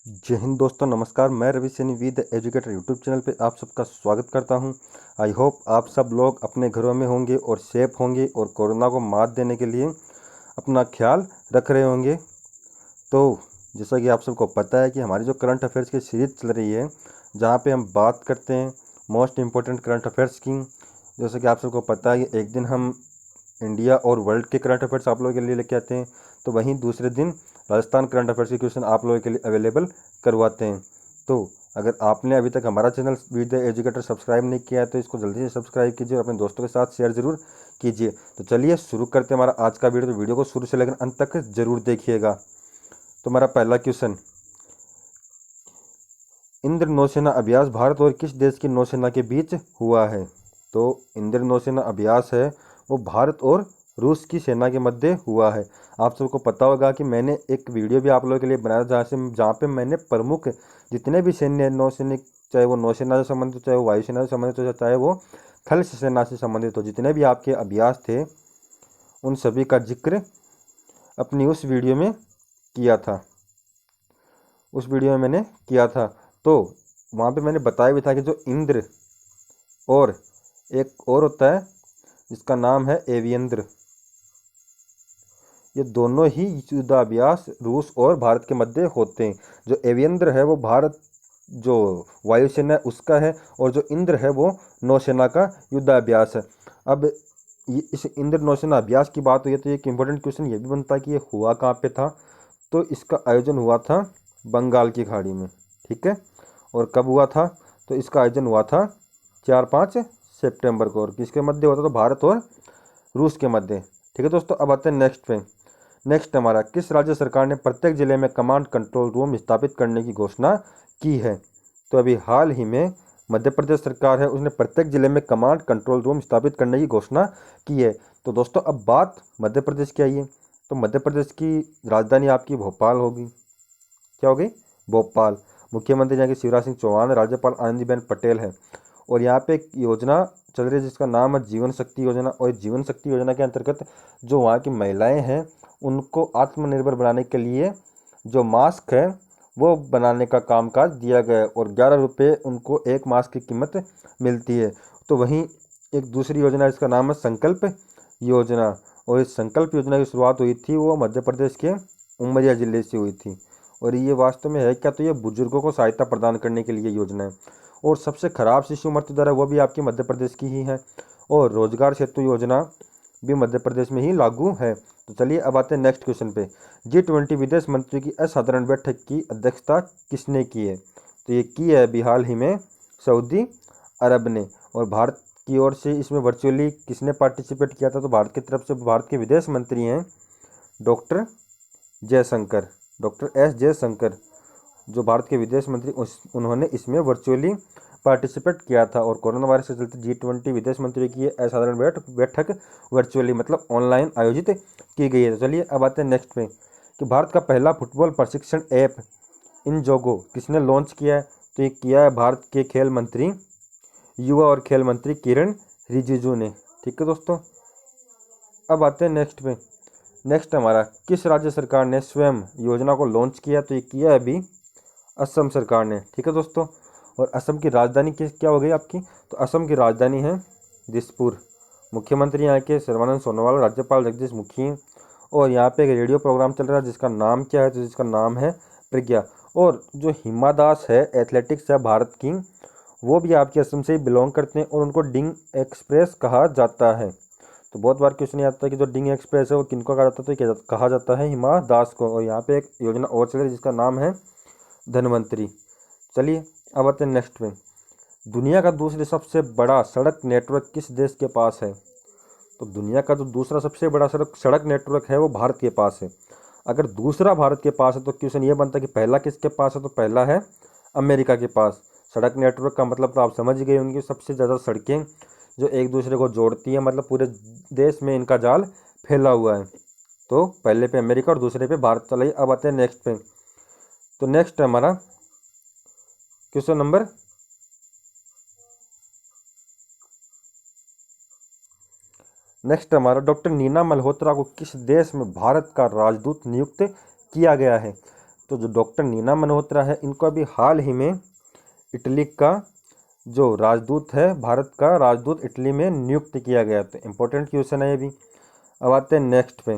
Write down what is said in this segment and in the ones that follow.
जय हिंद दोस्तों, नमस्कार। मैं Ravi Saini we the educator YouTube channel पे आप सबका स्वागत करता हूं। आई होप आप सब लोग अपने घरों में होंगे और सेफ होंगे और कोरोना को मात देने के लिए अपना ख्याल रख रहे होंगे। तो जैसा कि आप सबको पता है कि हमारी जो करंट अफेयर्स की सीरीज चल रही है, जहाँ पे हम बात करते हैं मोस्ट इम्पोर्टेंट करंट अफेयर्स की। जैसे कि आप सबको पता है कि एक दिन हम इंडिया और वर्ल्ड के करंट अफेयर्स आप लोगों के लिए लेके आते हैं, तो वहीं दूसरे दिन राजस्थान करंट अफेयर्स के क्वेश्चन आप लोगों के लिए अवेलेबल करवाते हैं। तो अगर आपने अभी तक हमारा channel we the educator subscribe नहीं किया है तो इसको जल्दी से सब्सक्राइब कीजिए और अपने दोस्तों के साथ शेयर ज़रूर कीजिए। तो चलिए शुरू करते हैं हमारा आज का वीडियो। तो वीडियो को शुरू से लेकर अंत तक ज़रूर देखिएगा। तो हमारा पहला क्वेश्चन, इंद्र नौसेना अभ्यास भारत और किस देश की नौसेना के बीच हुआ है? तो इंद्र नौसेना अभ्यास है वो भारत और रूस की सेना के मध्य हुआ है। आप सबको पता होगा कि मैंने एक वीडियो भी आप लोगों के लिए बनाया जहाँ पे मैंने प्रमुख जितने भी सैन्य नौसैनिक, चाहे वो नौसेना से संबंधित हो, चाहे वो वायुसेना से संबंधित हो, चाहे वो थल सेना से संबंधित हो, जितने भी आपके अभ्यास थे उन सभी का जिक्र अपनी उस वीडियो में किया था। उस वीडियो में मैंने किया था। तो वहाँ पे मैंने बताया भी था कि जो इंद्र और एक और होता है जिसका नाम है एवियंद्र, ये दोनों ही युद्धाभ्यास रूस और भारत के मध्य होते हैं। जो एवियंद्र है वो भारत जो वायुसेना है उसका है, और जो इंद्र है वो नौसेना का युद्धाभ्यास है। अब इस इंद्र नौसेना अभ्यास की बात हुई है तो एक इम्पोर्टेंट क्वेश्चन ये भी बनता है कि ये हुआ कहाँ पे था? तो इसका आयोजन हुआ था बंगाल की खाड़ी में, ठीक है। और कब हुआ था? तो इसका आयोजन हुआ था 4-5 सितंबर को। और किसके मध्य हुआ था? तो भारत और रूस के मध्य, ठीक है दोस्तों। अब आते हैं नेक्स्ट पे। नेक्स्ट हमारा, किस राज्य सरकार ने प्रत्येक जिले में कमांड कंट्रोल रूम स्थापित करने की घोषणा की है? तो अभी हाल ही में मध्य प्रदेश सरकार है, उसने प्रत्येक जिले में कमांड कंट्रोल रूम स्थापित करने की घोषणा की है। तो दोस्तों अब बात मध्य प्रदेश की आई है, तो मध्य प्रदेश की राजधानी आपकी भोपाल होगी। क्या होगी? भोपाल। मुख्यमंत्री यहाँ के शिवराज सिंह चौहान, राज्यपाल आनंदीबेन पटेल है। और यहाँ पे एक योजना चल रही है जिसका नाम है जीवन शक्ति योजना। और जीवन शक्ति योजना के अंतर्गत जो वहाँ की महिलाएं हैं उनको आत्मनिर्भर बनाने के लिए जो मास्क है वो बनाने का कामकाज दिया गया है, और 11 रुपये उनको एक मास्क की कीमत मिलती है। तो वहीं एक दूसरी योजना है जिसका नाम है संकल्प योजना। और इस संकल्प योजना की शुरुआत हुई थी वो मध्य प्रदेश के उमरिया जिले से हुई थी। और ये वास्तव में है क्या? तो ये बुजुर्गों को सहायता प्रदान करने के लिए योजना है। और सबसे खराब शिशु मृत्यु दर है वो भी आपकी मध्य प्रदेश की ही है। और रोजगार सेतु योजना भी मध्य प्रदेश में ही लागू है। तो चलिए अब आते हैं नेक्स्ट क्वेश्चन पे। G20 विदेश मंत्री की असाधारण बैठक की अध्यक्षता किसने की है? तो ये की है अभी हाल ही में सऊदी अरब ने। और भारत की ओर से इसमें वर्चुअली किसने पार्टिसिपेट किया था? तो भारत की तरफ से भारत के विदेश मंत्री हैं doctor Jaishankar, doctor S Jaishankar, जो भारत के विदेश मंत्री उन्होंने इसमें वर्चुअली पार्टिसिपेट किया था। और कोरोना वायरस के चलते G20 विदेश मंत्रियों की असाधारण बैठक वर्चुअली मतलब ऑनलाइन आयोजित की गई है। तो चलिए अब आते हैं नेक्स्ट पे कि भारत का पहला फुटबॉल प्रशिक्षण ऐप इनजोगो किसने लॉन्च किया है? तो ये किया है भारत के खेल मंत्री, युवा और खेल मंत्री किरण रिजिजू ने, ठीक है दोस्तों। अब आते हैं नेक्स्ट पे। नेक्स्ट हमारा, किस राज्य सरकार ने स्वयं योजना को लॉन्च किया? तो ये किया है अभी असम सरकार ने, ठीक है दोस्तों। और असम की राजधानी क्या हो गई आपकी? तो असम की राजधानी है दिसपुर। मुख्यमंत्री यहाँ के सर्बानंद सोनोवाल, राज्यपाल जगदीश मुखी। और यहाँ पे एक रेडियो प्रोग्राम चल रहा है जिसका नाम क्या है? तो जिसका नाम है प्रज्ञा। और जो हिमा दास है एथलेटिक्स है भारत की, वो भी आपके असम से ही बिलोंग करते हैं और उनको डिंग एक्सप्रेस कहा जाता है। तो बहुत बार क्वेश्चन ये आता है कि जो डिंग एक्सप्रेस है वो किनको कहा जाता है? तो कहा जाता है हिमा दास को। और यहाँ पे एक योजना और चल रही है जिसका नाम है धन्वंतरी। चलिए अब आते हैं नेक्स्ट पे। दुनिया का दूसरे सबसे बड़ा सड़क नेटवर्क किस देश के पास है? तो दुनिया का जो दूसरा सबसे बड़ा सड़क नेटवर्क है वो भारत के पास है। अगर दूसरा भारत के पास है तो क्वेश्चन ये बनता है कि पहला किसके पास है? तो पहला है अमेरिका के पास। सड़क नेटवर्क का मतलब तो आप समझ गए होंगे, सबसे ज़्यादा सड़कें जो एक दूसरे को जोड़ती हैं, मतलब पूरे देश में इनका जाल फैला हुआ है। तो पहले पे अमेरिका और दूसरे पे भारत। चलिए अब आते हैं नेक्स्ट पे। तो नेक्स्ट है हमारा क्वेश्चन नंबर नेक्स्ट हमारा, डॉक्टर नीना मल्होत्रा को किस देश में भारत का राजदूत नियुक्त किया गया है? तो जो डॉक्टर नीना मल्होत्रा है, इनको अभी हाल ही में इटली का जो राजदूत है, भारत का राजदूत इटली में नियुक्त किया गया। तो इम्पोर्टेंट क्वेश्चन है ये भी। अब आते हैं नेक्स्ट पे।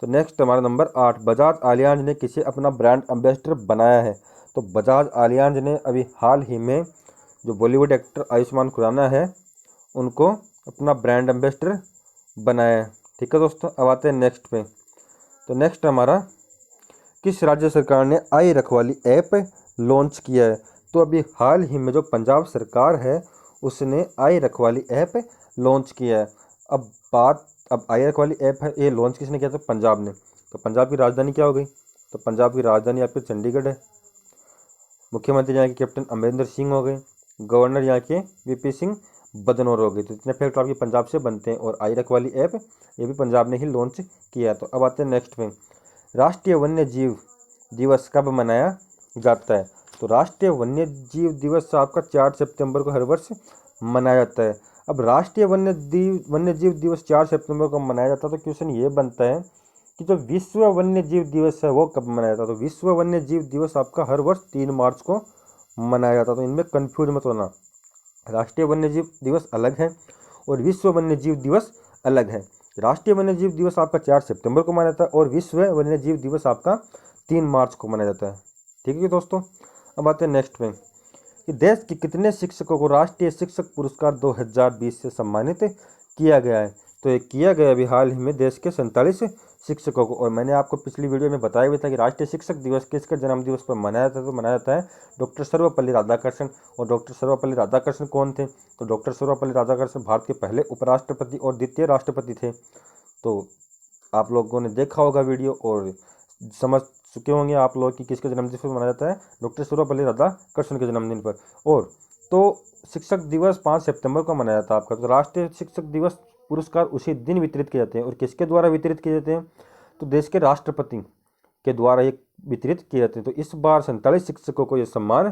तो नेक्स्ट हमारा नंबर 8, बजाज आलियांज ने किसे अपना ब्रांड एम्बेसडर बनाया है। तो बजाज आलियांज ने अभी हाल ही में जो बॉलीवुड एक्टर आयुष्मान खुराना है, उनको अपना ब्रांड एम्बेसडर बनाया है। ठीक है दोस्तों, अब आते हैं नेक्स्ट पे। तो नेक्स्ट हमारा, किस राज्य सरकार ने आई रखवाली ऐप लॉन्च किया है। तो अभी हाल ही में जो पंजाब सरकार है, उसने आई रखवाली ऐप लॉन्च किया है। अब आई रखवाली ऐप है, ये लॉन्च किसने किया था? पंजाब ने। तो पंजाब की राजधानी क्या हो गई? तो पंजाब की राजधानी आपकी चंडीगढ़ है। मुख्यमंत्री यहाँ के कैप्टन अमरिंदर सिंह हो गए, गवर्नर यहाँ के वीपी सिंह बदनौर हो गए। तो इतने फैक्ट आपके पंजाब से बनते हैं। और आई रखवाली ऐप ये भी पंजाब ने ही लॉन्च किया। तो अब आते हैं नेक्स्ट में, राष्ट्रीय वन्य जीव दिवस कब मनाया जाता है। तो राष्ट्रीय वन्य जीव दिवस आपका 4 सितंबर को हर वर्ष मनाया जाता है। अब राष्ट्रीय वन्य जीव दिवस 4 सितंबर को मनाया जाता है। तो क्वेश्चन ये बनता है कि जो विश्व वन्य जीव दिवस है वो कब मनाया जाता है। तो विश्व वन्य जीव दिवस आपका हर वर्ष 3 मार्च को मनाया जाता है। तो इनमें कन्फ्यूज मत होना, राष्ट्रीय वन्य जीव दिवस अलग है और विश्व वन्य जीव दिवस अलग है। राष्ट्रीय वन्य जीव दिवस आपका 4 सितंबर को मनाया जाता है और विश्व वन्य जीव दिवस आपका 3 मार्च को मनाया जाता है। ठीक है दोस्तों, अब आते हैं नेक्स्ट में कि देश के कितने शिक्षकों को राष्ट्रीय शिक्षक पुरस्कार 2020 से सम्मानित किया गया है। तो ये किया गया अभी हाल ही में देश के 47 शिक्षकों को। और मैंने आपको पिछली वीडियो में बताया भी था कि राष्ट्रीय शिक्षक दिवस किसके जन्म दिवस पर मनाया जाता है। तो मनाया जाता है डॉक्टर सर्वपल्ली राधाकृष्णन। और डॉक्टर सर्वपल्ली राधाकृष्णन कौन थे? तो डॉक्टर सर्वपल्ली राधाकृष्णन भारत के पहले उपराष्ट्रपति और द्वितीय राष्ट्रपति थे। तो आप लोगों ने देखा होगा वीडियो और समझ चुके होंगे आप लोग कि किसके जन्मदिन पर मनाया जाता है, डॉक्टर सर्वपल्ली राधाकृष्णन के जन्मदिन पर। और तो शिक्षक दिवस 5 सितंबर को मनाया जाता है आपका। तो राष्ट्रीय शिक्षक दिवस पुरस्कार उसी दिन वितरित किए जाते हैं। और किसके द्वारा वितरित किए जाते हैं? तो देश के राष्ट्रपति के द्वारा ये वितरित किए जाते हैं। तो इस बार 47 शिक्षकों को यह सम्मान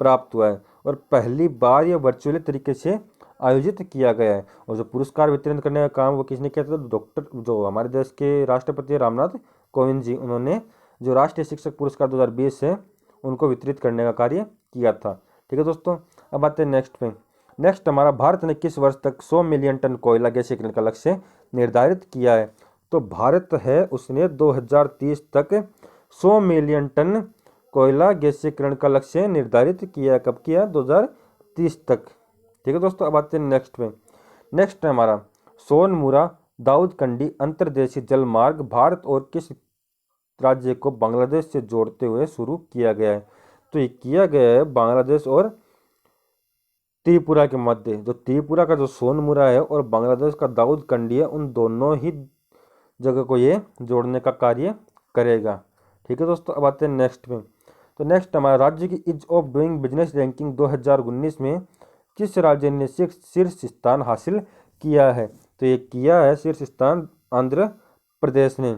प्राप्त हुआ है और पहली बार यह वर्चुअली तरीके से आयोजित किया गया है। और जो पुरस्कार वितरण करने का काम वो किसने किया था? डॉक्टर जो हमारे देश के राष्ट्रपति रामनाथ कोविंद जी, उन्होंने जो राष्ट्रीय शिक्षक पुरस्कार 2020 है उनको वितरित करने का कार्य किया था। ठीक है दोस्तों, अब आते हैं नेक्स्ट पे। नेक्स्ट हमारा, भारत ने किस वर्ष तक 100 मिलियन टन कोयला गैसीकरण का लक्ष्य निर्धारित किया है। तो भारत है उसने 2030 तक 100 मिलियन टन कोयला गैसीकरण का लक्ष्य निर्धारित किया। कब किया? 2030 तक। ठीक है दोस्तों, अब आते हैं नेक्स्ट पे। नेक्स्ट है हमारा, सोनमुरा दाऊदकंडी अंतर्देशीय जल मार्ग भारत और किस राज्य को बांग्लादेश से जोड़ते हुए शुरू किया गया है। तो ये किया गया है बांग्लादेश और त्रिपुरा के मध्य। जो त्रिपुरा का जो सोनमुरा है और बांग्लादेश का दाऊदकंडी है, उन दोनों ही जगह को ये जोड़ने का कार्य करेगा। ठीक है दोस्तों, अब आते हैं नेक्स्ट में। तो नेक्स्ट हमारा, राज्य की ease of doing business ranking 2019 में किस राज्य ने शीर्ष स्थान हासिल किया है। तो ये किया है शीर्ष स्थान आंध्र प्रदेश ने।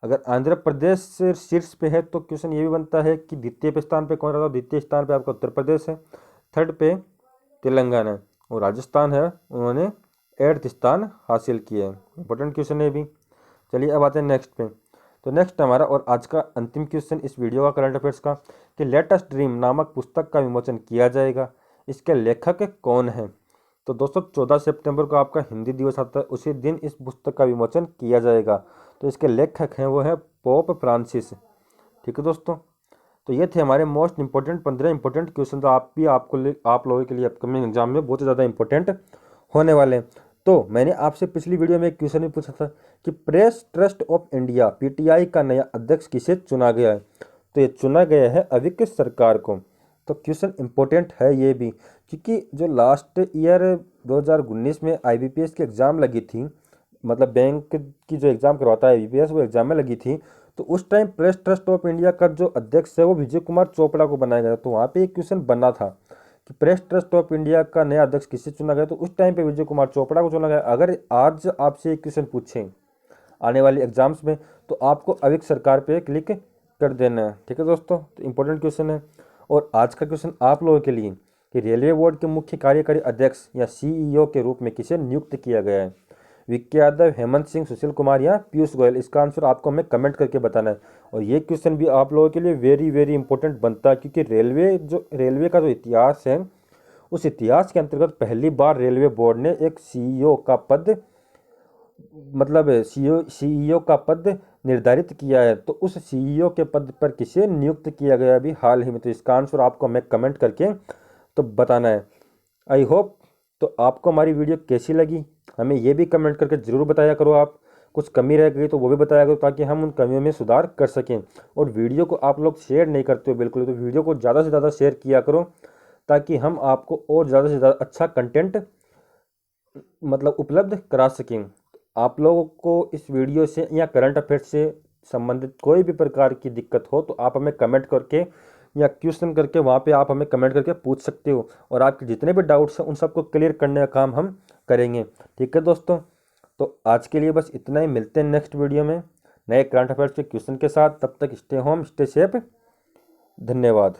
अगर आंध्र प्रदेश से शीर्ष पे है तो क्वेश्चन ये भी बनता है कि द्वितीय स्थान पे कौन रहा था। द्वितीय स्थान पे आपका उत्तर प्रदेश है, थर्ड पे तेलंगाना और राजस्थान है, उन्होंने 8th स्थान हासिल किया है। इंपॉर्टेंट क्वेश्चन है भी। चलिए अब आते हैं नेक्स्ट पे। तो नेक्स्ट हमारा और आज का अंतिम क्वेश्चन इस वीडियो का करंट अफेयर्स का, कि लेटेस्ट ड्रीम नामक पुस्तक का विमोचन किया जाएगा, इसके लेखक कौन है। तो दोस्तों 14 सितंबर को आपका हिंदी दिवस आता है, उसी दिन इस पुस्तक का विमोचन किया जाएगा। तो इसके लेखक हैं वो है पोप फ्रांसिस। ठीक है दोस्तों, तो ये थे हमारे मोस्ट इंपॉर्टेंट 15 इंपॉर्टेंट क्वेश्चन। तो आप लोगों के लिए अपकमिंग एग्जाम में बहुत ज़्यादा इंपॉर्टेंट होने वाले हैं। तो मैंने आपसे पिछली वीडियो में एक क्वेश्चन भी पूछा था कि press trust of India PTI का नया अध्यक्ष किसे चुना गया है। तो ये चुना गया है अविक सरकार को। तो क्वेश्चन इंपॉर्टेंट है ये भी, क्योंकि जो लास्ट ईयर 2019 में IBPS की एग्ज़ाम लगी थी, मतलब बैंक की जो एग्ज़ाम करवाता है IBPS, वो एग्ज़ाम में लगी थी। तो उस time press trust of India का जो अध्यक्ष है वो विजय कुमार चोपड़ा को बनाया गया। तो वहाँ पे एक क्वेश्चन बना था कि प्रेस ट्रस्ट ऑफ इंडिया का नया अध्यक्ष किसे चुना गया। तो उस टाइम पे विजय कुमार चोपड़ा को चुना गया। अगर आज आपसे एक क्वेश्चन पूछें आने वाले एग्जाम्स में, तो आपको अविक सरकार पे क्लिक कर देना है। ठीक है दोस्तों, तो इंपॉर्टेंट क्वेश्चन है। और आज का क्वेश्चन आप लोगों के लिए कि रेलवे बोर्ड के मुख्य कार्यकारी अध्यक्ष या CEO के रूप में किसे नियुक्त किया गया है। विक्की यादव, हेमंत सिंह, सुशील कुमार या पीयूष गोयल? इसका आंसर आपको हमें कमेंट करके बताना है। और ये क्वेश्चन भी आप लोगों के लिए वेरी वेरी इंपॉर्टेंट बनता है, क्योंकि रेलवे का जो इतिहास है, उस इतिहास के अंतर्गत पहली बार रेलवे बोर्ड ने एक सीईओ का पद, मतलब सीईओ का पद निर्धारित किया है। तो उस सीईओ के पद पर किसे नियुक्त किया गया अभी हाल ही में? तो इसका आंसर आपको हमें कमेंट करके तो बताना है। आई होप तो आपको हमारी वीडियो कैसी लगी हमें ये भी कमेंट करके ज़रूर बताया करो। आप कुछ कमी रह गई तो वो भी बताया करो, ताकि हम उन कमियों में सुधार कर सकें। और वीडियो को आप लोग शेयर नहीं करते हो बिल्कुल, तो वीडियो को ज़्यादा से ज़्यादा शेयर किया करो, ताकि हम आपको और ज़्यादा से ज़्यादा अच्छा कंटेंट मतलब उपलब्ध करा सकें। आप लोगों को इस वीडियो से या करंट अफेयर्स से संबंधित कोई भी प्रकार की दिक्कत हो तो आप हमें कमेंट करके या क्वेश्चन करके वहाँ पे आप हमें कमेंट करके पूछ सकते हो, और आपके जितने भी डाउट्स हैं उन सबको क्लियर करने का काम हम करेंगे। ठीक है दोस्तों, तो आज के लिए बस इतना ही। मिलते हैं नेक्स्ट वीडियो में नए करंट अफेयर्स के क्वेश्चन के साथ। तब तक स्टे होम, स्टे सेफ। धन्यवाद।